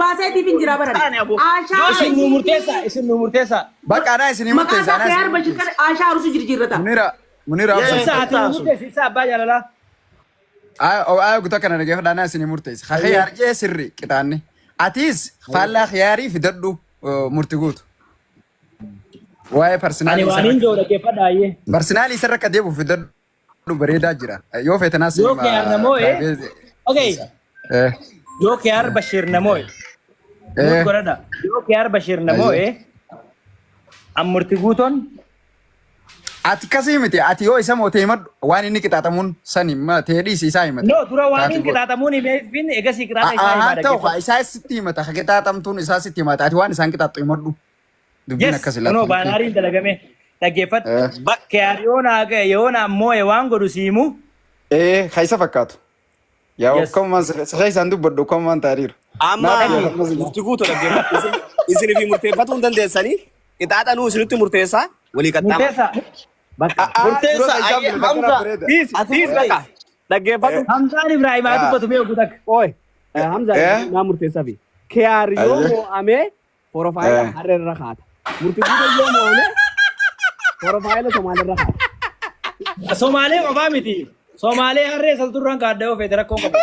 baaseetiif hin jira baran. Isin nu murteessa. Bakka ana isin murteessa. Maqaa isaa bashir kan Aishaa Arusi jirjirrata. Munira Isa abbaa jaalalaa. Ayo guta kana dhaggeeffadha ana isin murteessa. Khayyaar jee sirri qixaanni. Atis faallaa khiyaarii fidadhu murti guutu. Waa'ee Ani waan hin jiru dhaggeeffadha ayyee. Barsinaalii isarra akka deebi'u fidadhu bareedaa jira. Yoo feetanaas. Yoo khiyaar namoo okay. Yoo khiyaar Bashir namoo godhadha. Yoo khiyaar Bashir namoo murti guutoon. Ati kasii miti ati yoo isa mootee himadhu waan inni qixaatamuun sani teedhiis isaa himata. No dura waan inni qixaatamuun himeefin egasii qixaata isaa himata. Ta'u isaa sitti himata qixaatamtuun isaa sitti himata ati waan isaan qixaattu himadhu. Dubbiin akkas ilaalla. No baanaariin dalagame dhaggeeffadhu. Khiyaar yoo ammoo waan godhu siimu. Kaisa fakkaatu. Yaa akkasumas isaan dubbadhu akkasumaan taariiru. Amma murti guutuu dhaggeeffadhu. Isin fi murteeffatuu hin dandeessanii qixaaxa nuu isinitti murteessaa walii qaxxaama. Murteessa Hamza. Atiis bakka dhaggeeffadhu. Hamzaan Ibrahim haa dubbatu mee ogu takka. Oy Hamza naa murteessaa fi khiyaar yoo mo'amee porofaayila harreerra kaata. Murti guutuu yoo mo'amee porofaayila Somaaliirra kaata. Somaalee qofaa miti. Somaalee harree salturraan kaadda yoo feete rakkoo qabu.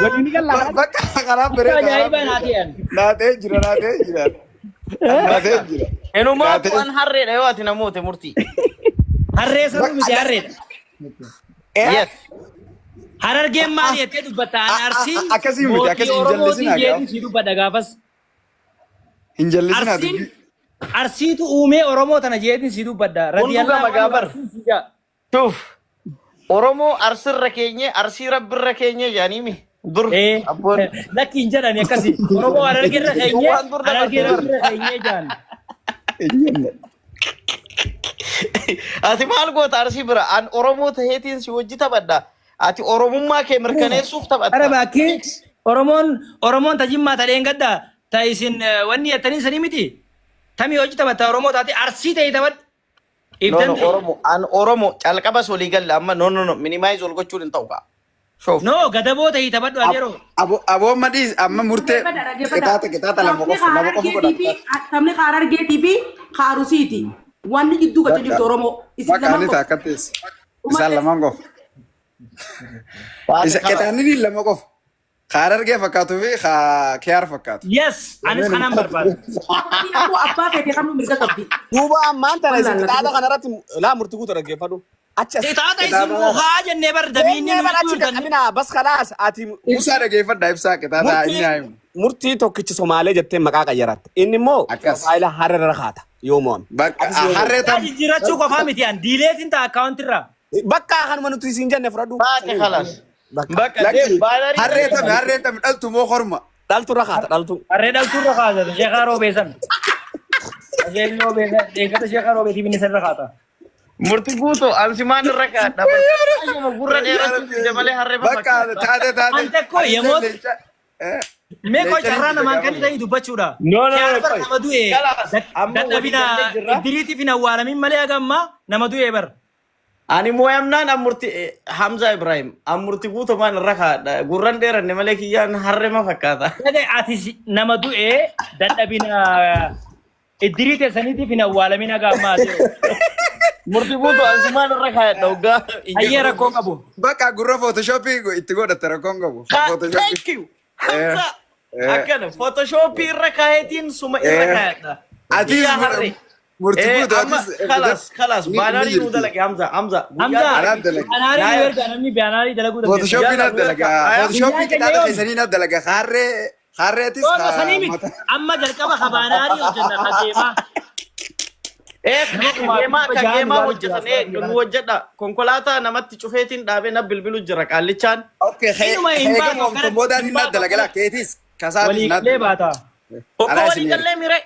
Waliin galla. Bakka karaa bareedaa. Ajaa'iba naatiyan. Naatee jira. Enumaa waan harreedha yoo ati namoota murtii. Harree saluu miti harreedha. Yes. Harargeen maal jettee dubbataan arsii. Akkasii miti akkasii hin jallisinaa gaaf. Si dubbadha gaafas. Hin jallisinaa dubbi. Arsiitu uumee Oromoo tana jeetiin si dubbadha. Hunduu magaabar. Tuuf. Oromoo arsirra keenye arsii rabbirra keenye jaaniimi. Dur. Lakki hin jedhani akkasii. Oromoo harargeerra keenye harargeerra keenye jaan. Ati maal goota arsii bira an Oromoo taheetiin si wajji taphadha. Ati Oromummaa kee mirkaneessuuf taphatta. Ara baakii Oromoon tajimmaa tadheen gadda ta'isin wanni jettanii sanii miti. Tamii hojii taphatta Oromoo taate arsii ta'e taphadha. Oromoo calqabas walii galle amma no minimize ol gochuun hin ta'u kaa. No gadaboo ta'e taphadhu adeero. Aboon madii amma murtee qixaata lama qofa godhata. Tamni Harargeetii fi Arusiiti. Wanni gidduu gadi jirtu Oromoo. Bakka ani ta'a akkatees. Isaan lamaan qofa. Qixaanni lama qofa. Harargee fakkaatuu fi khiyaar fakkaatu. Yes, anis kanaan barbaadu. Abbaa feetee kan mirga qabdi. Duuba ammaan tana isin qixaaxa kanarratti laa murti guutuu dhaggeeffadhu. Qixaaxa isin mukaa jennee bar damiinni bas khalaas ati ibsaa dhaggeeffadhaa ibsaa qixaaxa inni haayimu. murtii tokkichi Somaalee jettee maqaa qayyaratte. Inni immoo faayila harreerra kaata yoo mo'ame. Harree tam jirachuu qofaa miti an diileetiin ta'a akkaawuntirraa. Bakka kanuma nuti isin jenne fudhadhu. Baate khalas. Harree tam dhaltu moo horma. Dhaltu rakaata dhaltu. Harree dhaltu rakaata sheekaa roobeessan. Ajeelli roobeessan deeggata sheekaa roobeetii binni san rakaata. Murti guutuu ansimaan irra kaadha. Gurra dheeratu dabalee harree bakka taate. Ante koo yemoot. Mee koo carraa namaan kan ta'e dubbachuudha. Nama du'e dadhabina iddiriitiif hin awwaalamin malee hagamma nama du'e bar. Ani mooyamnaan amurti Hamza Ibrahim amurti guutumaan irra kaadha. Gurran dheeranne malee kiyyaan harree ma fakkaata. Ati nama du'e dadhabina iddiriite saniitiif hin awwaalamin hagamma. Murti guutuu ansimaan irra kaadha ugaa. Ayyee rakkoo qabu. Bakka gurra photoshoppii itti godhatte rakkoon qabu. Thank you. Hamza. Akkana photoshoppii irra kaayetiin suma irra kaadha. Ati murti guutuu خلاص باناري نو دلك حمزة باناري دلقو دلق فوتوشوبي ندلق فوتوشوبي كده خيساني ندلق خاري تيس أما دلقا خباناري وجدنا خديمة كجيما وجدنا وجدنا كونكولاتا نمت تشوفيتين دابي نبل بلو جرك عليشان اوكي خيجا ممتمودا ندلق لا كيتيس كاساتي ندلق ولي قال ميري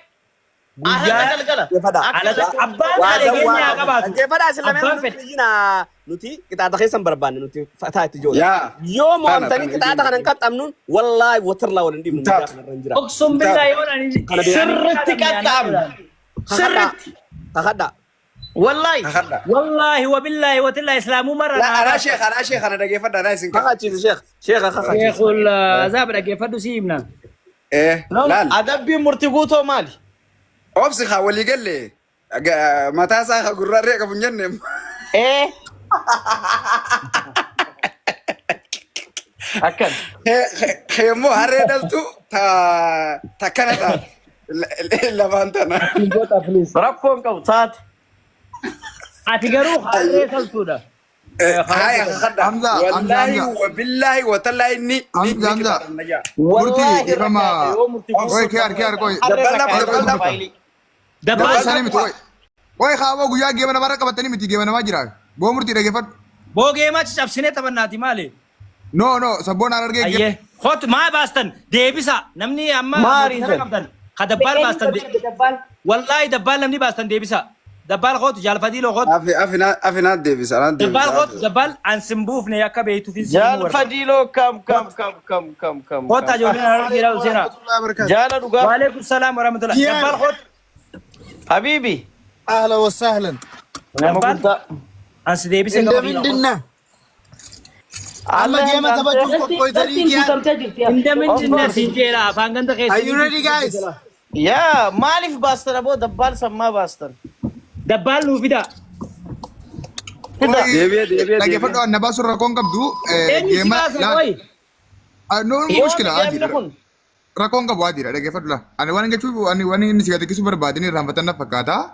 nuti kita ada kesan berban nuti fatah itu jual. Yo mau tadi kita ada kan angkat amnun, wallahi water lawan di muda kan ranjira. Oksum bila yo nani. Serti katam. Serti. Takada. والله والله وبالله وتالله اسلامو مره لا انا شيخ انا دقيقه فدا انا سنك خا تشيز شيخ خا شيخ العذاب رجع فدو سيبنا ايه لا ادبي مرتقوتو مالي اوبسخ ولي قال لي متى ساخ قراري كم جنم ايه اكل خيمو هريدلتو تا كندا لا بانتنا ركون كوتات اتقرو حريت السودا هاي خدا والله وبالله وتالله اني حمزة والله مرتي رما وي كيار كوي دبال سالي متوي وي خاوا غيا جيمنا مره كبتني متي جيمنا ما جرا بو مرتي رغفت بوغي ما تشابسني تبناتي مالي نو سبون ارغي ايه خط ما باستن ديبسا نمني اما ما ريزن. خدبال باستن والله دبال نمني باستن ديبسا دبال خط جال فديلو خط افنا ديفيس انا دبال خط دبال عن سمبوف نيا كبيتو في جال فديلو كم خط اجولنا رجلا وسنا جال دوغا وعليكم السلام ورحمه الله دبال خط حبيبي اهلا وسهلا دبال عن ديبسا انت من دنا اما جيما تبجو كوي طريق انت من دنا سيجيرا فانغنت Are خيس you ready guys? يا مالف باستر ابو دبال سما باستر دبال نو فيدا لكن فتو انا باسو ركون كبدو جيما لا نو مشكله عادي ركون كبو عادي لكن فتو لا انا وانا نشوف وانا نسيت كيسو بربادني رحمتنا فكاتا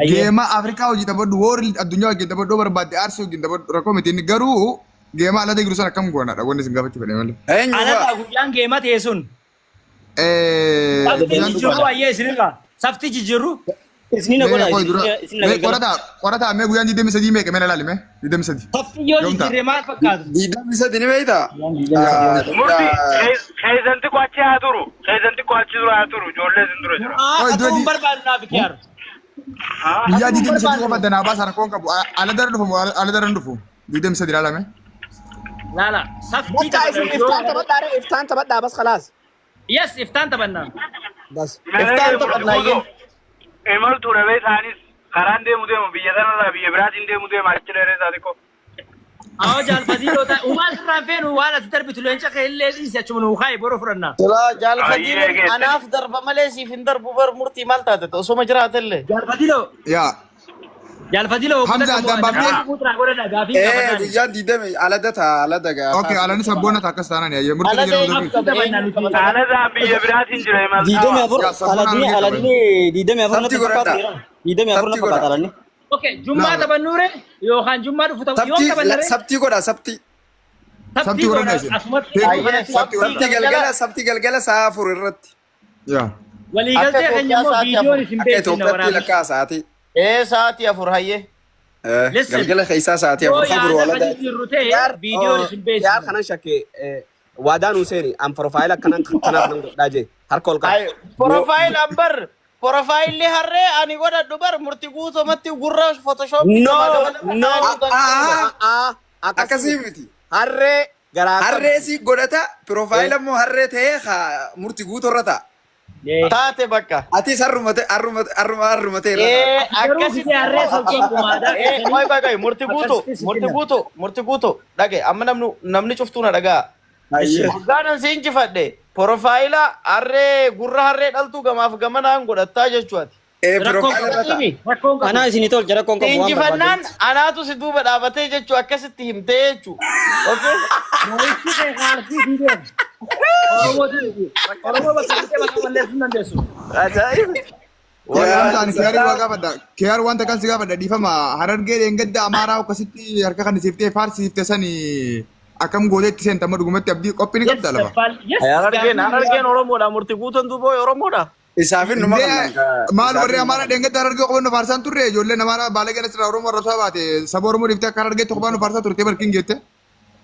جيما افريكا وجي تبدو وورلد الدنيا وجي تبدو بربادي ارسو وجي تبدو ركون متين غرو جيما على دغرو سنه كم غونا وانا سنغافه بني انا اقول جيما تيسون جيجرو ايه سنلا سفتي جيجرو ورتا مي غيان دي دمسدي مي كمن لا لمي دي دمسدي سفتي يو جيجري ما فكاد دي دمسدي ني ميدا مرتي خيزنتي كواتشي هاتورو جولة زندرو جرا اتوم بربالنا بكيار يا دي دمسدي ko badana ba sar kon kabu ala daran dufu دي دمسدي لا لمي لا سفتي انت عايز افتان تبدا بس خلاص يس افتان تبنا بس افتان تبنا ايمال توربي ثانيس خران دي مودي بيدان لا بيبراتين دي مودي مارچلره زادكو او جال فديل ہوتا ومال رافين وانا تربت له انت خيل لي سيچمن وخاي برفرنا لا جال فديل انا في ضرب ماليسي في ضرب بر مرتي مالتا تو سو مجرات له جال فديل يا جال فديل حمزة دمبابي ايه بيجان دي دم على دتا على دغا اوكي على نسب بونا تاكستانا يا مرتي انا ذا بيبراتين جرا ايمال ديدم يفر على دي ديدم يفر ديدم يفر نفقات على اوكي جمعه تبنوره يوخان جمعه فوتو يوم تبنره سبتي غدا سبتي سبتي غدا سبتي غلغله سافر الرت يا ولي قلت خنيمو فيديو اكيد توبتي لك ساعتي ايه ساعتي افر هي غلغله خيسا ساعتي افر خبر ولا ده فيديو سمبيس يا خنا شكي وادان حسيني ام بروفايل كان داجي هركول كا بروفايل امبر بروفايل لي هري اني ودا دبر مرتقوتو متي غرا فوتوشوب نو اكاسيمتي هري هري سي غدتا بروفايل مو هري تي خا مرتقوتو رتا تاتي بكا اتي سرمت ايه اكاسي هري سوكين كومادا ايه باي مرتقوتو دغه ام نمني شفتونا دغا غانا سينجي فدي بروفايل هري غرا هري دلتو غماف غمنا غدتا جچواتي انا سيني تول جرا كون كون انجي فنان انا تو سدوبا دابته جچو اكاسيتي همته جچو اوكي مويشي خالتي فيديو اورو بس كده بقى لسنا ديسو عجائب كيار وانت كان سيغا بدا ديفما هررغي انغد امارا وكسيتي هركا كان سيفتي فارسي سيفتسني akam golet sen tamad gumati abdi kopini kabda laba harargen oromo da murtiguton du boy oromo da isafin numa mal warre amara denga dararge ko farsan turre jolle namara balage nasra oromo rasabate sab oromo difta kararge to banu farsa turte barkin gete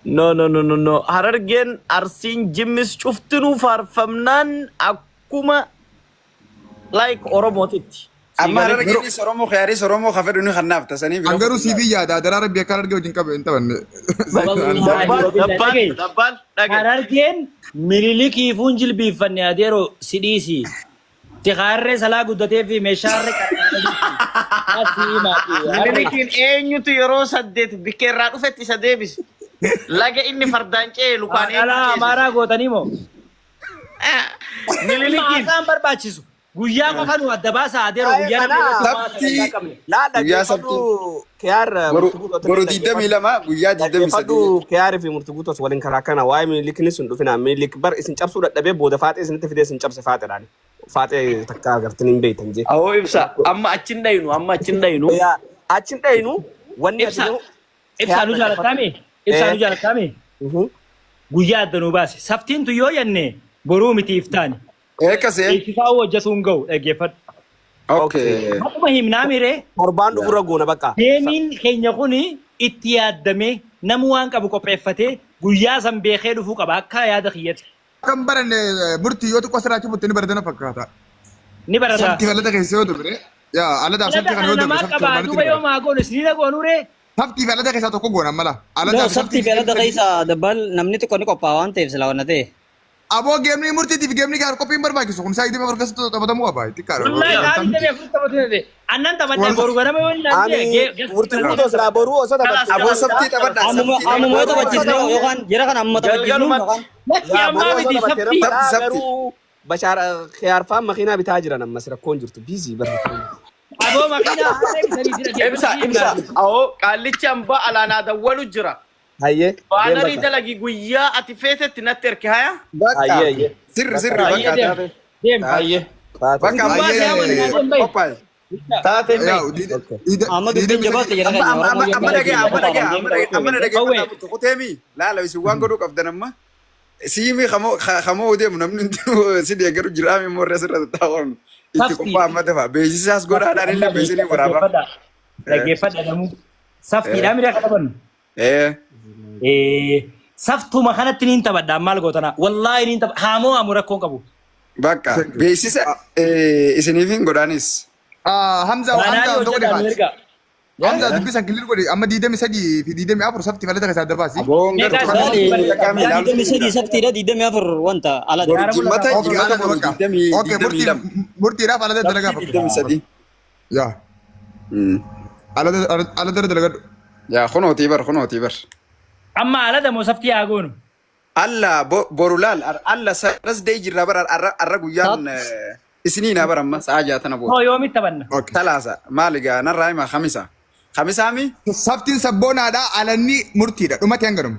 no harargen arsin jimmis chuftinu farfamnan akuma like oromo titti amma harargen oromo khayari oromo khafeduni khannaf tasani angaru sibi ya da darar be kararge ujin kabe inta ban dabbal harargen mililiki funjil bi fanni adero sidisi تخارج سلا قدتي في مشارك Minilikiin eenyutu yeroo saddeet bikkeerraa dhufetti isa deebise. Laga inni fardaan ce'e lukaan Alaa amaaraa gootanii moo? Minilikiin. Maasaan barbaachisu. Guyyaa qofa nu adda baasaa adeero guyyaa Sabti Laadha Guyyaa geeffadhu kiyaar boru 22 guyyaa 23 geeffadhu kiyaar fi murtuguutos waliin karaa kana waa'ee miliikni sun dhufina miliik bar isin cabsuu dadhabee booda faaxee isinitti fidee isin cabse faaxeedhaan faaxee takka agartanii hin beektan jee. Awoo ibsa amma achin dhayinu Achin dhayinu wanni ibsaanu jaalatame guyyaa adda nu baase saftiin tu yoo jenne boruu miti iftaani. Eekasee. Eegsifaa hojjetuu hin ga'u dhaggeeffadhu. Okay. Akkuma himnaa miree torbaan dhufura goona bakka. deemiin keenya kun itti yaadamee nama waan qabu qopheeffatee guyyaa san beekee dhufuu qaba akka yaada kiyyatti. Kan baranne murtii yoo xiqqoo sirraa cimutti ni baratana fakkaata. Ni barata. Sabti falata keessa yoo ture. Yaa aladaaf sabti kana yoo ture Namaa qabaa duuba yoo maagoon isiniina goonuree. Sabti falata keessa tokko goona mala. Sabti beelada keessa dabbal namni tokko ni qophaa'a waan ta'eef sila wanna ta'e. Aboo geemni murtiitiif geemni gaar qophiin barbaachisu kun saayitii barbaachisa taphatamuu qaba. Wallahi gaari ta'e fuuta taphatu annan taphadha boru ganama yoo hin Ani murtuguutos laa boruu osoo taphatu. Aboo sabtii taphadha. Amma yoo taphachiisne yookaan jira kana amma taphachiisnu yookaan. Lakki ammaa miti sabti. Garuu bashaara khiyaarfaan makiinaa bitaa jiran ammas rakkoon jirtu biizii barreeffama. Aboo makiinaa haasee bitanii jira. ibsa awoo qaallichi ambaa alaanaa dawwalu jira. Hayyee. Baanarii dalagi guyyaa ati feetetti natti erke haya. Hayyee. Sirri bakka taate. Deem. Hayyee. Bakka qophaa'e. Taate Amma dubbiin jabaate jira kan Amma dhagee kuteemi laala isin waan godhuu qabdan amma siimi hamoo deemu namni si deeggaru jiraami immoo irra sirra taa'uun itti qophaa amma dafa beeksisaas godhaadhaan illee beeksisni waraaba. Dhaggeeffadha namuu saftiidhaa miidhaa kadhabannu. Saftuma kanatti niin taphadha maal gootana wallaahi niin tapha haamoo haamuu rakkoon qabu. Bakka beeksisa isiniif hin godhaanis. Hamza tokko dhifaati. Hamza dubbisan kilil godhe amma 23 fi 24 sabti falata keessa adda baasi. Diidamii sadii sabtiidha 24 wanta ala Jimmata murtiidhaaf alada dalagaa fakkaata. Yaa. Alada dalagadhu. Yaa kunootii bar. Amma alada moo saftii haa goonu? Alla borulaal alla saras dee jirra bara arra guyyaan isiniina bara amma sa'a jaatana booda. Hoo yoomitti taphanna? Talaasa maaligaa narraa hima Khamisaami? Saftiin sabboonaadha alanni murtiidha dhumatti hangadum.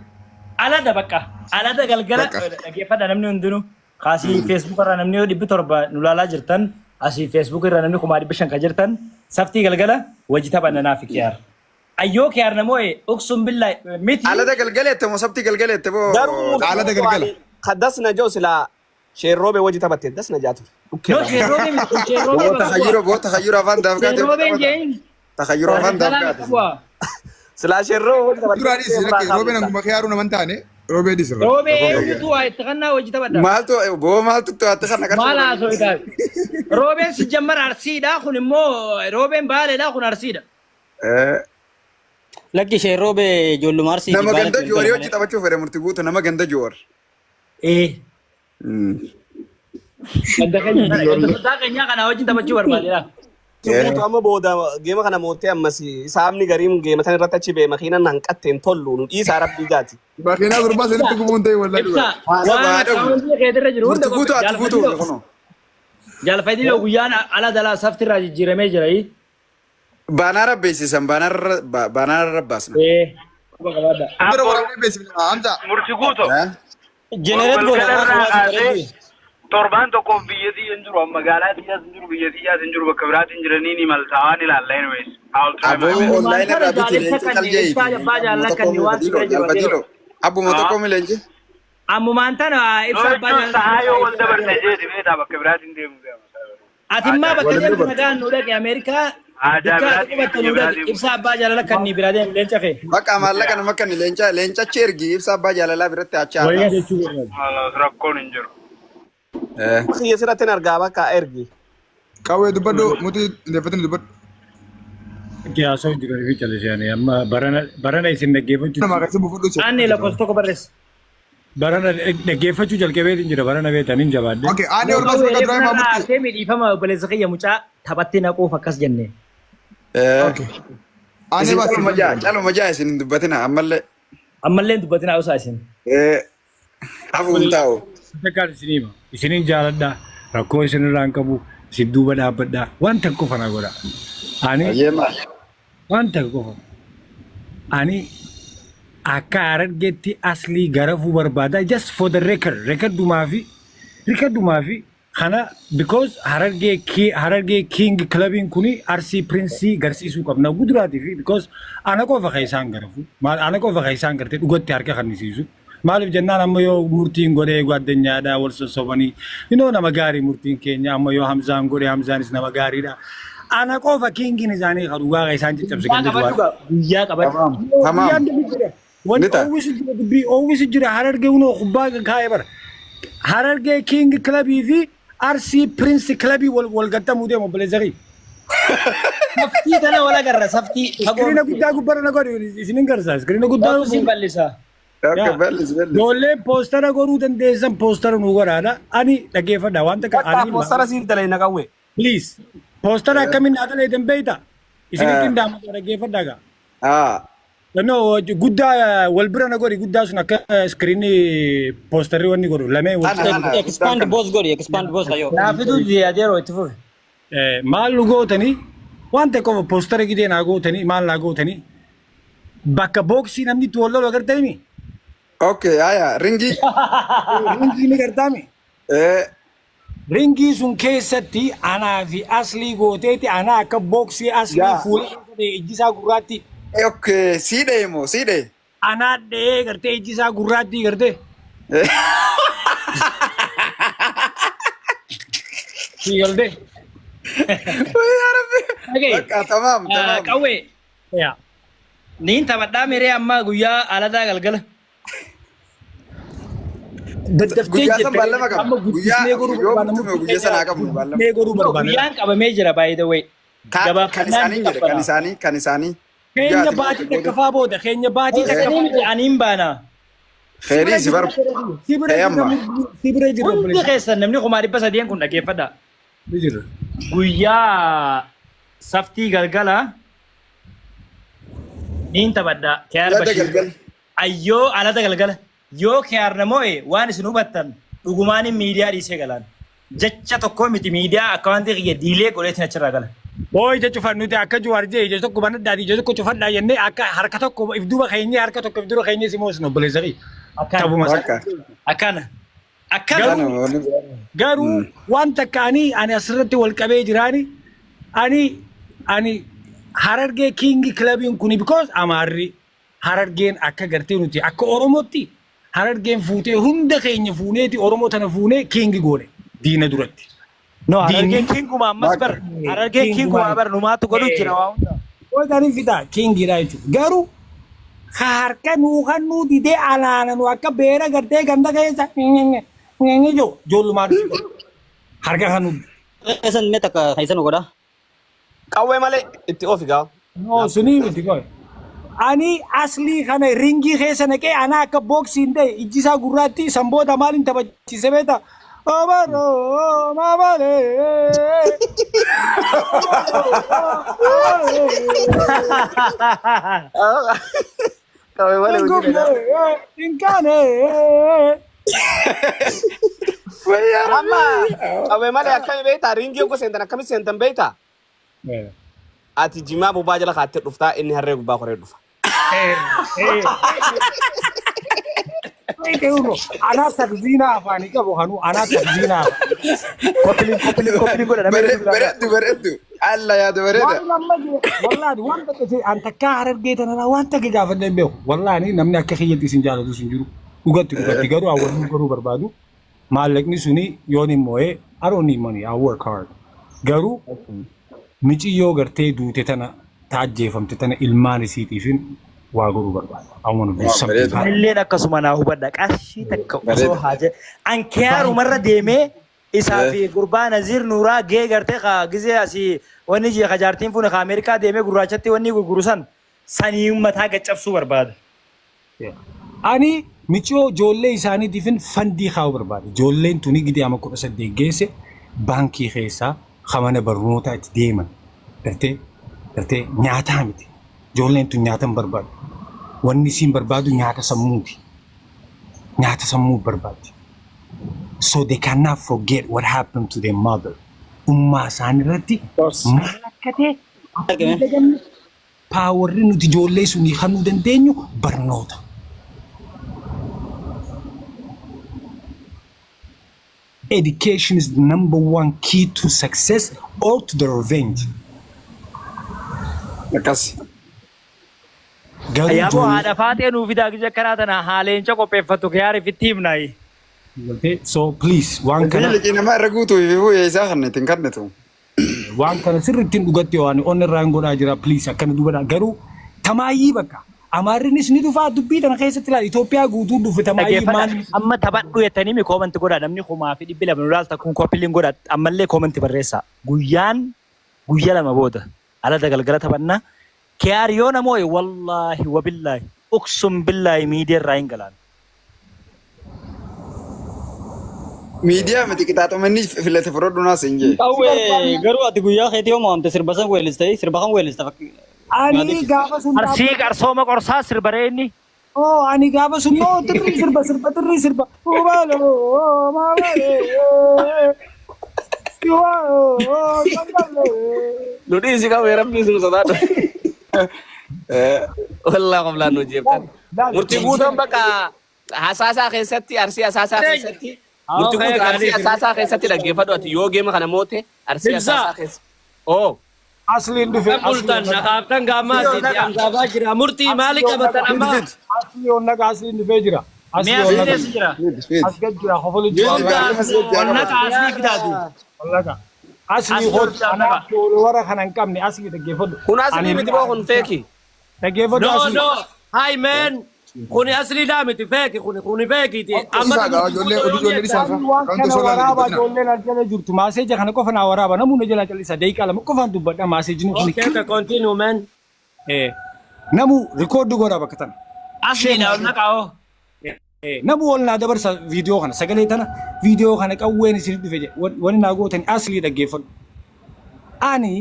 Alada bakka alada galgala dhaggeeffadha namni hundinuu kaasii feesbuuk irraa namni 700 nu laalaa jirtan asii feesbuuk irraa namni 500 kan jirtan saftii galgala wajji taphanna naaf kiyaar. Ayyoo kiyaar namoo uksum billaa miti. Alada galgaleette moo sabti galgaleette boo? Alada galgala. Kaddasna joo silaa sheerroobe wajji taphatte dasna jaatu. No sheerroobe miti sheerroobe. Boo tahayyura afaan daafgaate. Sheerroobe jeen. Tahayyura afaan daafgaate. Silaa sheerroobe wajji taphatte. Duraanis roobeen anguma kiyaaru naman taane roobee disirra. Roobee eenyutu waa itti kannaa wajji taphadha. Maaltu to'atte kana kan. Maal haasoo itaa? Roobeen si jammar arsiidha kun immoo roobeen baaleedha kun arsiidha. Lakki sheerroobe ijoolluma arsiiti. Nama ganda joori wajji taphachuuf fedhe murti guutu nama ganda joor. Ganda keenyaa kana wajjin taphachuu barbaadeedha. Tuutu amma booda geema kana moottee ammas saamni gariin geema san irratti achi bee makiinan hanqatteen tollu nu dhiisaa rabbii jaati. Makiinaa gurbaa sanitti gumuun ta'e wallahi. Ibsa waan qaamni keetirra jiru hunda Murti guutu kuno. Jaalfadiloo guyyaan ala dalaa saftirraa jijjiiramee jira. Baanaa rabbeessisan baanaa rabbaasna. Bira waraabee beeksifna Hamza. Murti guuto. Jenereet goona. Torbaan tokkoof biyyattii hin jiru magaalaa xiyyaas hin jiru biyyattii xiyyaas hin jiru bakka biraatti hin jiranii ni maltaawaan ilaallaa hin weessu. Online irraa biti leenci qaljeeyi. Abbuma tokko mi leenci? Ammumaan tana ibsa abbaa jaallatanii. Yoo wal dabarte jeeti beekaa bakka biraatti hin deemu. Atimmaa bakka deemtu nagaan nu dhaqe Ameerikaa. Ibsa abbaa jaalala kan ni biraa deemu leenca fee. Bakka maallaqa nama kan leencachi ergi ibsa abbaa jaalalaa biratti achaa. Rakkoon hin jiru. Kiyya sirratti argaa bakka ergi. Qawwee dubbadhu muti indeeffatanii dubbadhu. Jaasoo jiru fi callisanii amma barana isin dhaggeeffachuu. Nama akkasii buufadhu. Aanni lakkoofsa tokko barreessa. Barana dhaggeeffachuu jalqabee jira barana beekaniin jabaadde. Okay, aanni ol baasuu akka duraan fa'aa murti. Seemii dhiifama obboleessa kiyya mucaa taphatti naquuf akkas jenne. Ani bas. Calo majaa isin dubbatina ammallee. Ammallee dubbatina usaa isin. Hafuun taa'u. Takkaan isinii isiniin jaaladhaa rakkoo isinirraa hin qabu isin duuba dhaabbadhaa waan takka qofa na godha. Ani waan takka qofa. Ani akka Harargeetti aslii garafuu barbaada just for the record dumaa fi kana because Harargee King clubin kuni RC Prince garsiisuu qabna guduraati fi because ana qofa kaisaan garafu ana qofa kaisaan garte dhugatti harka kannisiisu maaliif jennaan amma yoo murtiin godhee gwaddeenyaadha wal sossobanii nama gaarii murtiin keenya amma yoo Hamzaan godhee Hamzaanis nama gaariidha ana qofa Kingin isaanii dhugaa kaisaan ciccabse guyyaa qabatu always jira Harargee unoo kubbaa kaa'ee bara Harargee King clubii fi RC Prince clubii wal gattamu deemu Blazerii. Saftii tana wala garra saftii. Iskiriina guddaa gubbara na godhu isinin garsaa iskiriina guddaa. Isin bal'isa. Ijoolleen poostara godhuu dandeessan poostara nu godhaadha. Ani dhaggeeffadha waan takka. Poostara siif dalee na qawwe. Please poostara akkamiin haa dalee danbeeyta. Isinitti hin daamatu dhaggeeffadha gaa. No, guddaa wal bira na godhi guddaa sun akka iskiriinii poostarii wanni godhu lamee expand boss kayo. Naafitu adeeroo itti fufe. Maal nu gootanii waan takka poostarii gidee naa gootanii maal naa gootanii bakka booksii namni itti wal lolu agartanii. Okay, ringii. Ringii ni gartaami. Ringii sun keessatti anaa fi aslii gooteeti anaa akka booksii aslii fuulee ijjisaa gurraatti. Okay, siidhee moo siidhee? Anaa dhee gartee ijjisaa gurraatti gartee. Si galtee. Bakka tamaam. Qawwee. Niin taphadhaa miree amma guyyaa aladaa galgala. Guyyaa san baallama qaba. Guyyaa sanaa qabu baallama. Guyyaan qabamee jira by the way. Kan isaanii. Keenya baatii dhaqqafaa booda keenya baatii dhaqqafaa aniin baana. Khairii si bar. Sibira jiru. Hundi keessan namni kumaa 300 kun dhaggeeffadha. Guyyaa saftii galgala niin taphadha. Kiyaar Bashir. Ayyoo alata galgala. Yoo kiyaar namo'e waan isin hubattan dhugumaanin miidiyaa dhiisee galaan. Jecha tokko miti miidiyaa akka wanti xiyya diilee godheetiin achirraa gala. Boy ija cufan nuti akka juwaar jee ija tokko banna daadii ija tokko cufadhaa jennee akka harka tokko if duuba keenyee harka tokko if dura keenyee si moosnu Blazerii. Akkana. Garuu waan takka ani asirratti wal qabee jiraani ani Harargee King clubiin kuni because Amaarri Harargeen akka gartee nuti akka Oromootti Harargeen fuutee hunda keenya fuuneeti Oromoo tana fuunee King goone diina duratti. No, Harargeen Kinguma ammas bar. Harargeen Kinguma bar numaatu godhu jira waa hunda. Way ganin fida Kingiidha jechuudha. Garuu harka nuu kan nuu didee alaana nu akka beera gartee ganda keessa nyenye jo joolumaan harka kan nuu. Esan mee takka kaisan godha. Qawwee malee itti ofi gaa. No, sunii miti qoy. Ani aslii kana ringii keessa naqee ana akka booksiin ta'e ijjisaa gurraatti sanboota maaliin taphachiise beeta. Amaro, mamale. Qawwee malee Inkane. Amma qawwee malee akkami beektaa ringii oggoo seentan akkami seentan beektaa? Ati jimaa bubbaa jala kaattee dhuftaa inni harree gubbaa koree dhufa. Ana takzina afani qabu hanu ana takzina Koppiliin godha Bareeddu. Alla yaada bareeda. Wallahi wanta kase anta ka Harargee tanana wanta ke gaafadhe beeku wallahi namni akka kiyyatti isin jaalatu sin jiru dhugatti garuu awwaluu garuu barbaadu maallaqni suni yoon immoo I don't need money I work hard garuu michiyyoo gartee duute tana taajjeefamte tana ilmaan isiitiifin waa godhuu barbaada. I want to do something. Illeen akkasuma naa hubadha qarshii takka osoo haaje an kiyaarumarra deemee isaa fi gurbaa Naziir Nuuraa gee gartee gizee asii wanni jee kajaartiin fuune Ameerikaa deemee gurraachatti wanni gurguru sanii mataa gaccabsuu barbaada. Ani michoo ijoollee isaaniitiifin fandii kaa'uu barbaada. Ijoolleen tuni gidee ama 18 geesse baankii keessaa mana barnootaa itti deeman gartee gartee nyaataa miti. Ijoolleen tun nyaata hin barbaadu. Wanni isiin barbaadu nyaata sammuuti. Nyaata sammuu barbaaddi. So they cannot forget what happened to their mother. Ummaa isaanii irratti mallakkatee paawarri nuti ijoollee sunii kanuu dandeenyu barnoota. Education is the #1 key to success or to the revenge. Akkas. Ayyaaboo haadha faatee nuuf fidaa gija karaa tana haaleenca qopheeffatu kiyaari fitti himnaayi. So please waan kana Liqii namaa irra guutuu fi isaa kan ittiin kadhatu. waan kana sirriitti dhugatti waan onni irraan godhaa jira please akkana dubadha garuu tamaayyii bakka amaarrinis ni dhufaa dubbii tana keessatti laal Itoophiyaa guutuu dhufe tamaayyii maan amma taphadhu jettanii mi koomanti godhaa namni kumaa fi 200 ulaalta kun koppiliin godhaa ammallee koomanti barreessaa guyyaa lama booda ala dagalgala taphannaa kiyaariyoon amooye wallaahi wabillaahi uksum billaahi miidiyaa irraa hin galaan. Miidiyaa miti qixaaxamanii filate fudhadhu naas hin jee. Awwee garuu ati guyyaa keetii homaa amte sirba san weellistee sirba kan weellista fakki. ani gaafa sun Arsii qarsooma qorsaa sirbaree inni. ani gaafa sun tirri sirba Nudi isi kau merah bisu satu. Wallah kau belan nujib kan. Murti gudang baka hasasa kesati arsi hasasa kesati. Murti gudang arsi hasasa kesati lagi fadu ati yo game kana mote arsi hasasa kes. Oh. asli ndufe Bultan nakaptan gamas di amzaba jira murti malik abatan amma. asli onna ka asli ndufe jira Mee asli jira. asgad jira khofol Onna ka asli fidadu. wallaga asli khod ana wara kanan kamni asli dagefod Kun asli miti bo kun feki. dagefod No asli no. Hi man. Kuni asli da miti feki kuni feki ti. Amma waan kana waraaba ijoolleen aljala jirtu maaseeja kana qofa naa waraaba namni jala calisa daqiiqaa lama qofaan dubbadha maaseejni kun Okay, continue man. namu rikoordi godha bakka tana Asli na onna kaa'oo. namu wal naa dabarsa viidiyoo kana sagalee tana viidiyoo kana qawween isin dhufe jedhe wani naa gootan aslii dhaggeeffadhu ani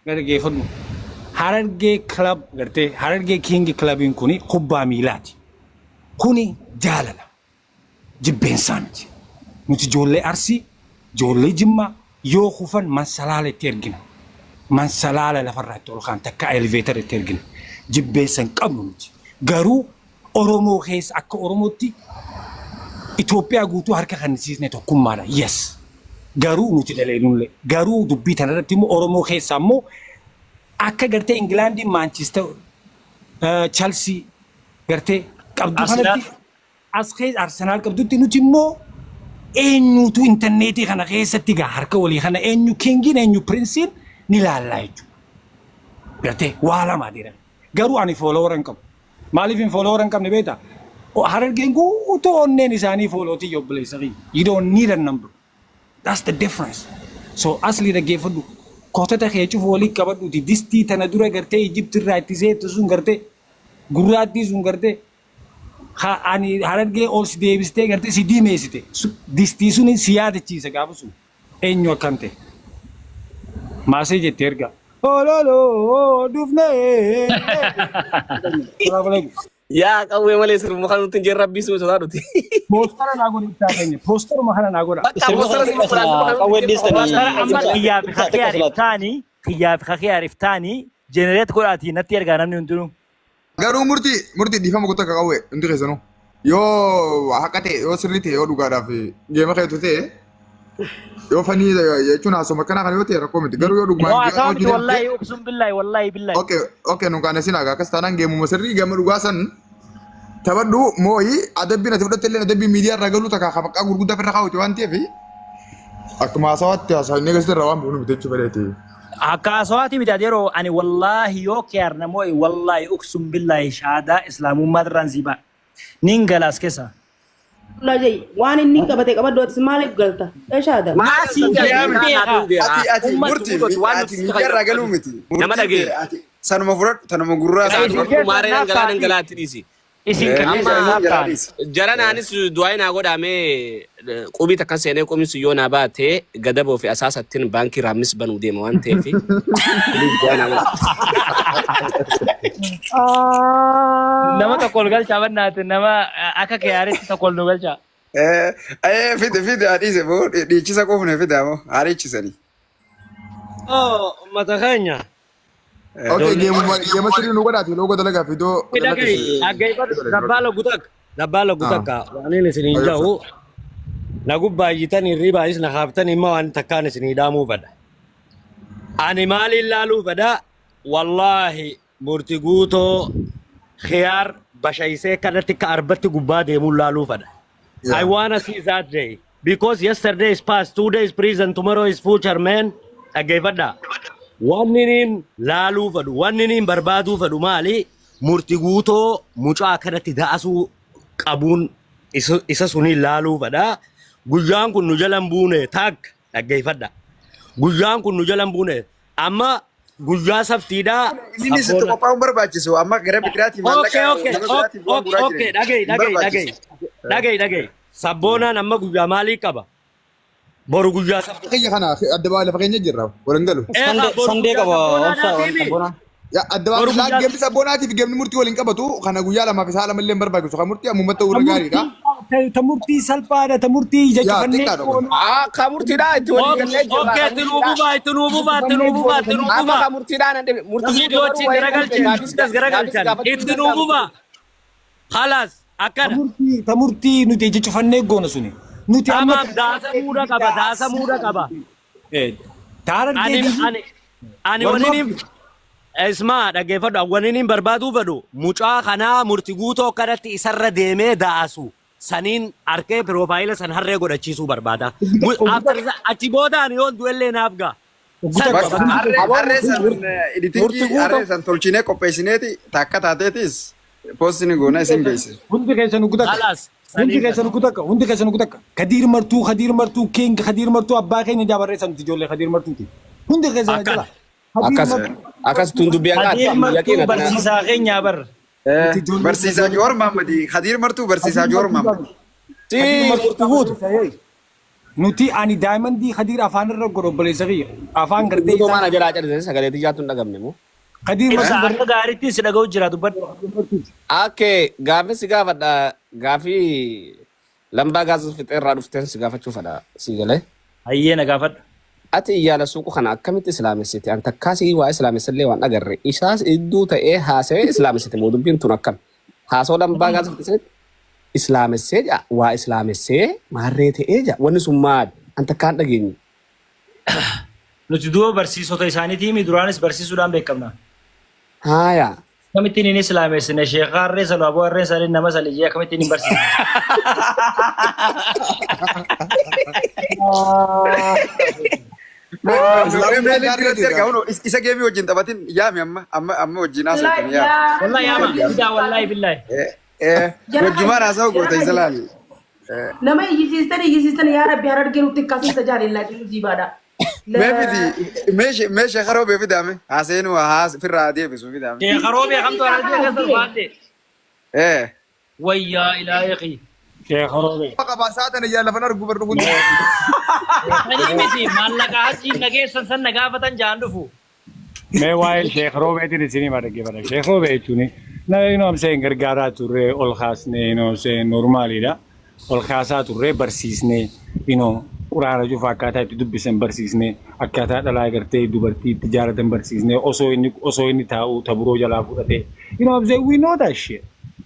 dhaggeeffadhu Harargee club gartee Harargee king clubiin kuni kubbaa miilaati kuni jaalala jibbeensaa miti nuti ijoollee arsii ijoollee jimmaa yoo kufan mansalaala itti ergina mansalaala lafarraa itti ol kaan takka eleveetara itti ergina jibbeessan qabnu nuti garuu Oromoo keessa akka Oromootti Itoophiyaa guutuu harka kannisiisne tokkummaadha yes garuu nuti dhaleenullee garuu dubbii tanarratti immoo Oromoo keessa immoo akka gartee Ingilaandii Manchester Chelsea gartee qabdu kanatti as keessa Arsenaal qabdutti nuti immoo eenyutu intarneetii kana keessatti gaa harka walii kana eenyu kingiin eenyu prinsiin ni laallaa jechuudha gartee waa lama dheeran garuu ani foolooran qabu maaliif hin foolooran qabne beektaa Harargeen guutuu onneen isaanii foolootii yobboleessa you don't need a number that's the difference so asli dhaggeeffadhu kootata kee cufu walii qabadhuuti distii tana dura gartee Ijipti irraa itti seetu sun gartee gurraattii sun gartee ani Harargee ol si deebistee gartee si diimeessite distii sun si yaadachiisa gaafa sun eenyu akkam ta'e maasee jettee erga ololoo dufnee Ya kau yang malah suruh makan untuk jerap bisu saudara tu. poostara naa godhe ibsaa keenya poostara makana naa godha Amma kiyyaaf hakiyaariif taanii jenereet godhaatii natti ergaa namni hundinuu. Garuu murtii dhiifama goota akka qawwee hundi keessanuu yoo haqa ta'e yoo sirrii ta'e yoo dhugaadhaaf geema keetu ta'e yoo fanii jechuun haasoma akkanaa kana yoo ta'e rakkoo miti garuu yoo dhugumaan Waa miti wallaahi uqsum billaahi. Okay nunkaan isin haga akkas taanaan geemuma sirrii geema dhugaa san taphadhu mooyi adabbiin ati fudhatte illee adabbii miidiyaa irraa galuu takka maqaa gurguddaa firra kaawwate waan ta'eef akkuma haasawaatti haasawanii keessatti irraa waan bu'uunu bitachuu fedheeti. Akka haasawaatii miti adeeroo ani wallaahi yoo kiyaar namooyi wallaahi uqsum billaahi shaadaa islaamummaa irraan ziibaa nin galaas keessa. Lajai, waan inni qabate qabaddu atis maaliif galta? Eshaada. Maasii Ati murtii miidiyaa irraa galuu miti. Nama dhagee. Sanuma fudhadhu tanuma gurraa Kemarin anggalan disi. isin kan Jaran anis du'aayin haa godhame qubii takkan seenee qubii sun yoo naa baate gadaboo fi asaasattiin baankii raamnis banuu deema waan ta'eef. nama tokko ol galchaa bannaati nama akka kiyyaaritti tokko ol nu galchaa. Fide adiise boo dhiichisa qofne fida moo haariichisanii. Mata keenya. Okay, geema sirrii nu godhaati loogoo dalagaa fidoo. Dabbala gutakka waan inni isin jahu nagu baay'itanii ribaayis na haaftanii immoo waan takkaan isin hidhaamuu fedha. Ani maaliin laaluu fedha wallaahi murtii guutoo khiyaar bashaayisee kanatti ka arbatti gubbaa deemuun laaluu fedha. I wanna see that day because yesterday is past, 2 days prison, tomorrow is future man. Dhaggeeffadha. Wanni niin laaluu fedhu, wanni niin barbaaduu fedhu maali? Murtii guutoo mucaa kanatti da'asuu qabuun isa suniin laaluu fedha. Guyyaan kun nu jalan buune taak dhaggeeffadha. Guyyaan kun nu jalan buune amma guyyaa saftiidhaa. Inni sitti qophaa'uun barbaachisu amma gara bidiraatii maallaqa. Okay, dhagay. Sabboonaan amma guyyaa maalii qaba? Boru guyyaa saftii. Fakkeenya kana adda baala fakkeenya jirra walan galu. Sandee qaba sabboonaan. Ya adda baala geemni sabboonaatiif geemni murtii waliin qabatu kana guyyaa lamaaf isaa lama illee barbaachisu kan murtii ammumatti ta'uu gaariidha. Ta murtii salphaadha ta murtii jajjafannee. Ka murtiidhaa itti walii gallee jira. Okay, itti nuububaa. Amma ka murtiidhaan Murtii wajjin garagalchan. Itti nuububaa. Khalaas akkana. Ta murtii nuti jajjafannee goona suni. Nuti amma daasa muuda qaba. Ani waliin ismaa dhaggeeffadhu waliin barbaaduu fedhu mucaa kanaa murtii guutoo kanatti isarra deemee da'asu saniin arkee piroofaayila san harree godhachiisuu barbaada. Achi boodaan yoo du'ellee naaf ga'a. Harree san tolchinee qopheessineeti takka taateetis poostini goona isin beeksisa. Hundi keessan gutakka. Kadiir martuu keenya Kadiir martuu abbaa keenya jaabarreessan ijoollee Kadiir martuuti. Hundi keessan jala. Akkas tundubbii Martuu barsiisaa keenyaa bar. Barsiisaa Joor Maammadii. Kadiir martuu barsiisaa Joor Maammadii. Nuti ani daa'imandii Kadiir afaan irra godhu obboleessa kiyya. Afaan gartee. Guutuu mana jalaa cadhise sagaleetii jaatu hin dhagamne moo? Kadiir akka gaariitti si dhaga'u jira dubbadhu. Akkee gaafii si gaafadha gaafii lambaa gaazii fixeerraa dhufteen si gaafachuu fadha si galee. Hayyee na gaafadhu. Ati iyyaala suuqu kana akkamitti islaamessite? Anta akkaasii waa islaamessallee waan agarre. Isaas idduu ta'ee haasawee islaamessite moo dubbiin tun akkam? Haasoo lambaa gaazii fixeessanitti islaamessee jaa waa islaamessee maarree ta'ee jaa wanni sun maali? Anta akkaan dhageenye. Nuti duuba barsiisota isaaniitii mi duraanis barsiisuudhaan beekamna. Haaya. Akkamittiin inni islaamessine sheekaa harree saluu aboo harree salii nama salijee akkamittiin hin barsiisne. Isa geemii wajjin taphatin yaami amma wajjin haasawatan yaami. Wallahi yaama bidaa wallahi billahi. Wajjumaan haasawuu goota isa laali. Nama iyyisiistan yaa rabbi harargee nutti akkasiin tajaajilaa jiru ziibaadha. Meeshaa karoo bee fidame haaseenuu firraa deebisu fidame. Karoo bee kamtu harargee akkasii baate. Wayyaa ilaahi. Sheekharoobe. Qaba saatan yaa lafan argu bar dhugun. Ani miti maallaqa hajii nageessan san nagaafatan jaan dhufu. Mee waa'ee sheekharoobeetiin isinii dhaggeeffadha. Sheekharoobe jechuun seen gargaaraa turre ol kaasnee seen normaaliidha. Ol kaasaa turre barsiisnee quraana cufa akkaataa itti dubbisan barsiisnee akkaataa dhalaa agartee dubartii itti jaalatan barsiisnee osoo inni taa'u taburoo jalaa fudhatee. We know that shit.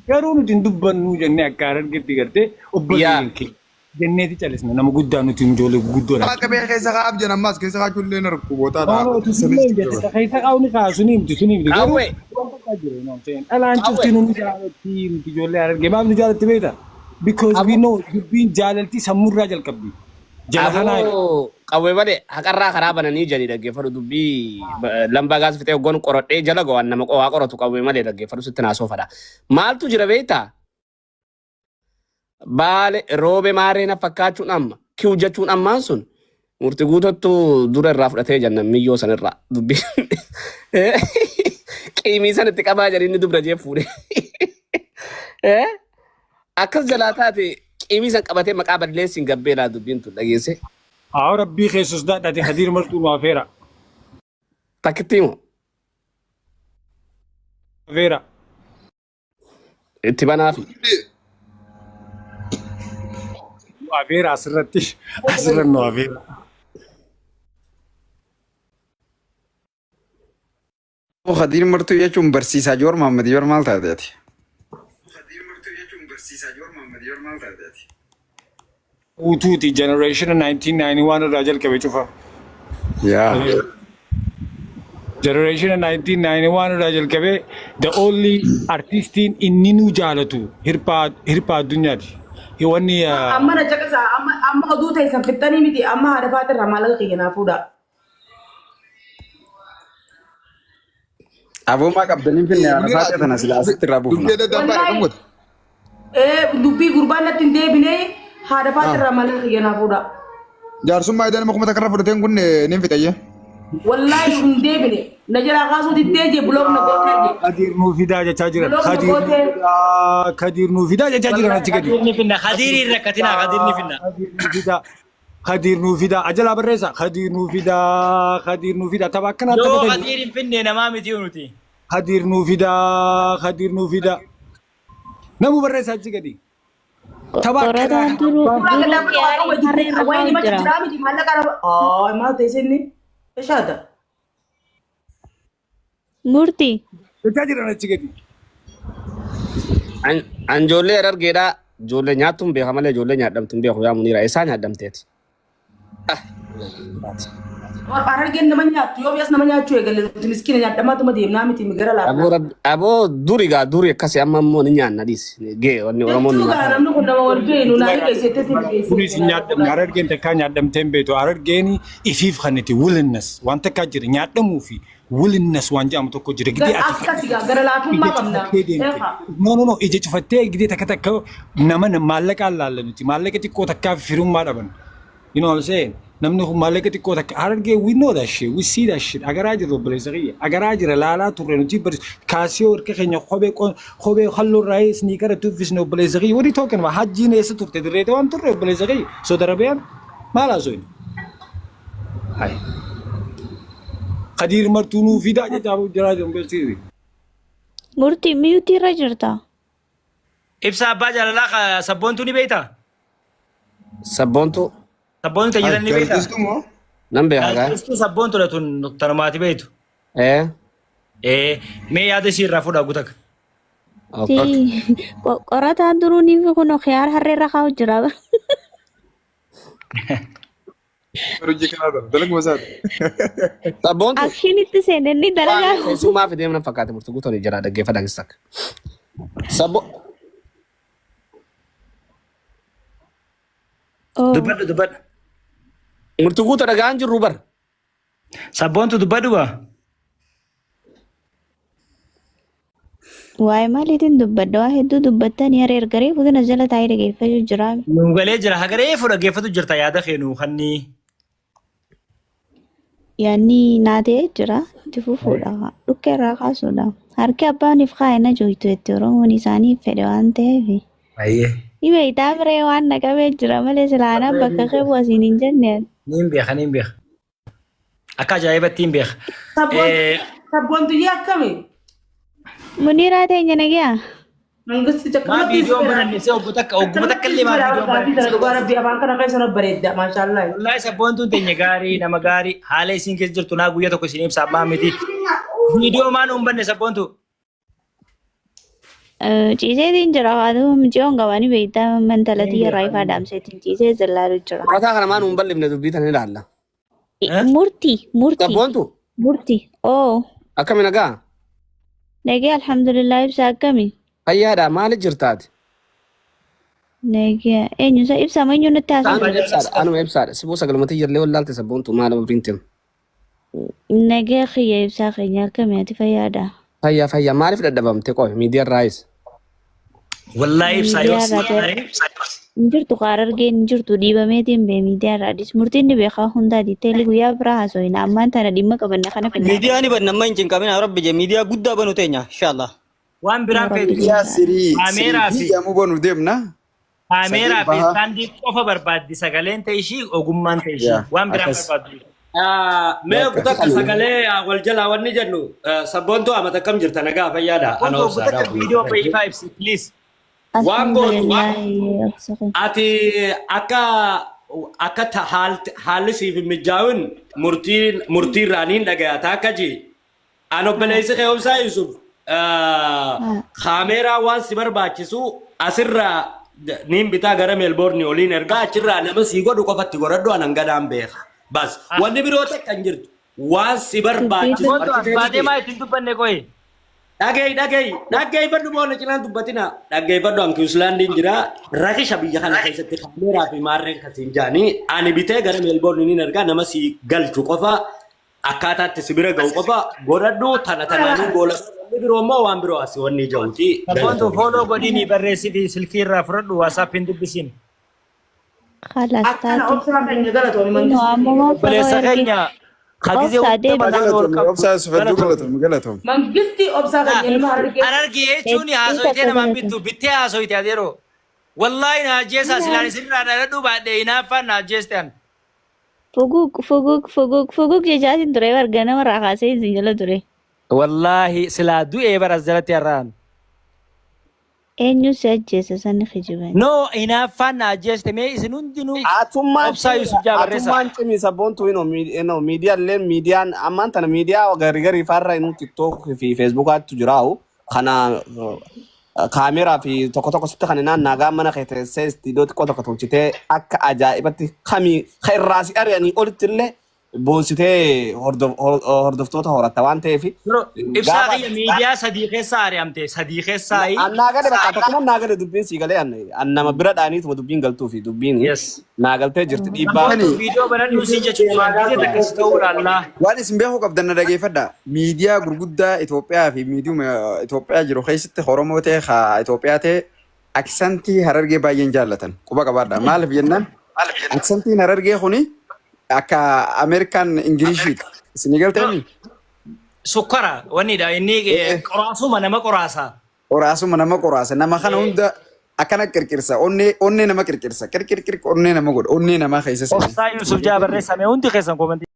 Garuu nuti hin dubbannu jennee akka argetti gartee obboleeyyan keenya jenneeti callisna nama guddaa nuti ijoollee guguddoodha. Akka bee keessa kaa'ab jedhan ammas keessa kaa'achuu illee narku bootaadha. Keessa kaa'uun kaasuni miti suni miti. Garuu dhalaan cufti nuti jaalatti nuti ijoollee argee maaf nu jaalatti beekta? Because we know dubbiin jaalaltii sammurraa jalqabdi. Qawwee malee haqarraa karaa bananii jedhanii dhaggeeffatu dubbii lambaa gaazii fixee hoggoon qorodhee jala gowwaan nama waa qoratu qawwee malee dhaggeeffatu sitti naasofadha. Maaltu jira beektaa? Baale roobe maaree fakkaachuun amma kiu jechuun ammaan sun murtii guutottu dura irraa fudhatee jenna miyyoo sanirraa dubbii qiimii san itti qabaa jedhanii dubra jee fuudhe. akkas jalaa taate qimii san qabatee maqaa balleessin gabbeelaa dubbiin tun dhageesse. Haa rabbii keessus daadhate hadiir martuu nu afeera. Takkitti moo Afeera. itti banaafi. Nu afeera asirratti asirratti nu afeera. Khadiir martuu jechuun barsiisaa Joor Mahammad Joor maal taateeti? Utuuti generation 1991 irraa jalqabe cufa. Yaa. Generation 1991 irraa jalqabe the only artistiin inni nu jaalatu hirphaa addunyaati. Wanni amma na caqasa amma oduu ta'e fixanii miti amma haadha faatirraa maallaqa kiyyanaa fuudha. Aboomaa qabdanii finne haadha faatee tana silaa asitti irraa buufna. Dubbee daddabbaa dha dhummuuti. Dubbii gurbaan natti hin deebine haadha faatirraa maallaqa kiyyanaa fuudha. Jaarsummaa idan nama kuma takka irra fudhateen kun ni fixayye. Wallahi hin deebine na jalaa kaasuu diddee je buloog na gootee je. Kadir nuu fidaa jechaa jiran. Kadir nuu fidaa jechaa jiran achi gadi. Kadir ni finna. Kadir irra katina. Kadir ni finna. Kadir nuu fidaa ajalaa barreessa. Kadir nuu fidaa tapha akkanaa Yoo taphatanii. Kadir hin finne namaa miti nuti. Kadir nuu fidaa. Namu barreessa achi gadi. Tapha akkanaa. Wayni machi jiraa miti maallaqa raba. Maal ta'e isinni? Eshaata. Murtii. Jechaa jiran achi gadi. An ijoollee Harargeedhaa ijoollee nyaattuun beeka malee ijoollee nyaadhamtuun beeku yaa Muniira isaa nyaadhamteeti. Harargeen nama nyaattu yoo biyyaas nama nyaachuu eegalee miskiina nyaadhamaatuma deemnaa miti migira laafaa. Aboo duri gaa duri akkasii amma immoo ni nyaanna dhiisi. Gee wanni Oromoon ni nyaata. Namni kun nama wal beenu naani keessatti Kunis nyaadhamne Harargeen takkaa nyaadhamtee hin beektu. Harargeen ifiif kanniti willingness waan takkaa jira nyaadhamuu fi willingness waan jedhamu tokko jira. Gidee ati akkasigaa gara laafummaa qabna. No ija cufattee gidee takka nama maallaqaan laallanuti maallaqa xiqqoo takkaa firummaa dhaban. You know what I'm saying? Namni kun maallaqa xiqqoo takka Harargee we know that shit we see that shit agaraa jirru obboleessa kiyya agaraa jira laalaa turre nuti kaasiyoo harka keenya kophee halluu irraa sniikara tuffisne obboleessa kiyya what are you talking about hajjiin eessa turte dirreete waan turre obboleessa kiyya Saudi Arabiyaan maal haasoo inni hai Kadir martuu nuu fidaa jechaa jiraa jiru obboleessi Murtii miyuutii irra jirta. Ibsa abbaa jaalalaa sabboontuu ni beektaa? Sabboontuu. Sabboontuu tajaajila ni beektaa? Gaazexeessituu moo? Nan beeka gaa. Gaazexeessituu sabboontuudha tun tanumaati beektu. Mee yaada ishii irraa fuudhaa guutak. Qorataan duruu ni kun khiyaar harreerra kaa'u jira. Hojii kanaa dha dalagu masaati. Sabboontuu. Akshinitti seenee ni dalagaa. Keessumaa fi deemna fakkaate murtuu guutoon jira dhaggeeffadhaan isa akka. Dubbadhu. Murtuu guutuu dhagaan jirru bar. Sabboontuu dubbadhu baa. Waa'ee maaliitiin dubbadda waa hedduu dubbattanii haree ergaree fuudhina jala taa'ee dhageeffachuu jira. Nu galee jira hagaree fuudha geeffatu jirta yaada keenu kanni. Yaanni naatee jira itti fufuudha dhukkee irraa kaasuudha. Harki abbaaniif kaa'ina jooytu itti Oromoon isaaniif fedhe waan ta'eef. Baay'ee. Dhibee itaa biree waan naqabee jira malee silaanaa bakka qabu asiin hin jenneen. Niin beeka. Akka ajaa'ibatti hin beeka. Sabboontuu akkami? Muniiraa teenya nagaa. Mangisti Maa viidiyoon bananneessee obbo takka illee maa viidiyoon bananneessee. Dhugaa rabbii afaan kana keessa na bareedda maashaallah. Wallahi sabboontuun teenya gaarii nama gaarii haala isiin keessa jirtu naa guyyaa tokko isin ibsa abbaa miti. Viidiyoo maa nuun banne sabboontu. Ciiseetiin jira haatu mijiyoon gabaanii beektaa mantalatii irraa ifaa daamseetiin ciisee zallaalu jira. Qorataa kana maan hin bal'ifne dubbii tan ilaalla. Murtii. Sabboontuu. Murtii. Oo. Akkami nagaa. Nagee alhamdulillah ibsa akkami. Fayyaadha maali jirtaati? Nagee eenyusa ibsa eenyu nutti haasa'u. Anuma ibsaadha. Sibuu sagalmatii jirlee wallaalte sabboontuu maala biriintiin. Nagee xiyya ibsaa keenya akkami ati fayyaadha. Fayyaa maaliif dadhabamte qoy miidiyaa raayis. Wallahi ibsaa yoo Injirtu Harargeen injirtu dhiibameetiin bee miidiyaa raadis murtiin ni beekaa hundaa diiteelii guyyaa biraa haasa'ina ammaan tana dhimma qabanna kana finna. Miidiyaa ni banna amma hin cinqabina rabbi je miidiyaa guddaa banu teenya inshallah. وان بران في يا سري كاميرا في يا مو بنو ديمنا كاميرا في ستاندي قفا برباد سغالين تيشي اوغمان تيشي وان بران برباد ما قلت سغالي والجلا ونجنو سبونتو اما تكم جرت نغا فيادا انا وسادا فيديو بي 5 بليز ati akka haalli siif hin mijaa'in murtii irraaniin dhagayataa akka jee an obboleessi keewumsaa Yusuf kaameeraa waan si barbaachisu asirraa niin bitaa gara meelboorni oliin ergaa achirraa nama sii godhu qofatti godhadhu anan gadaan beeka bas wanni biroo takka hin jirtu waan si barbaachisu baatee maa ittiin dubbanne qoye Dhagay baddu moona cinaan dubbatina dhagay baddu an Queenslandin jira rakisha biyya kana keessatti kaameeraa fi maarreen kasiin jaanii ani bitee gara Melbourne niin ergaa nama si galchu qofa akkaataatti si bira ga'u qofa godhadhu tanaanii goola biroo immoo waan biroo asii wanni ja'uti. Wanto follow godhini barreessi fi silkii irraa fudhadhu WhatsApp hin dubbisiin. Akkana obsaan keenya galatoomii mangistii. Baleessa keenya Mangisti obsa kan ilma arge jechuun haasoyitee namaan bittu bittee haasoyite adeero wallahi na jeesa silaan sirraa dhadhu baadhee hinaaffaan na jeestan fuguk jechaatiin ture warga nama raakaasee isin jala ture wallahi silaa du'ee baras jalatti harraan eenyu si ajjeese sanni kijiban no hinaaffaan na jeeste mee isin hundinuu obsaa Yusuf Jaabarreessa atummaan cimi sabboontu ino miidiyaaleen miidiyaan ammaan tana miidiyaa garigarii farra inu TikTok fi Facebookaatti jiraa'u kana kaameeraa fi tokko sitti kan inaan nagaa mana keessee istiidoo xiqqoo tokko tolchitee akka ajaa'ibatti kamii irraasi ari'anii olitti illee boonsitee hordoftoota horatta waan ta'eef ibsaa kiyya miidiyaa sadii keessaa ari'amte sadii keessaa naagale bakka tokkuma naagale dubbiin sii galee nama bira dhaaniituma dubbiin galtuu fi dubbiin naagaltee jirti dhiibbaa viidiyoo baradhuu si jechuun maangizee takkas ta'uu laallaa waan isin beekuu qabdan na dhageeffadha miidiyaa gurguddaa Itoophiyaa fi miidiyuma Itoophiyaa jiru keessatti Oromoo ta'e haa Itoophiyaa ta'e aksantii Harargee baay'een jaallatan quba qabaadha maaliif jennaan aksantiin Harargee kuni akka American English isin galtanii sukkara wanniidha inni qoraasuma nama qoraasa nama kana hunda akkana qirqirsa onnee nama qirqirsa qirqirqirq onnee nama godha onnee nama keessa Obsaa Yusuf Jaabarreessa mee hundi keessan komantii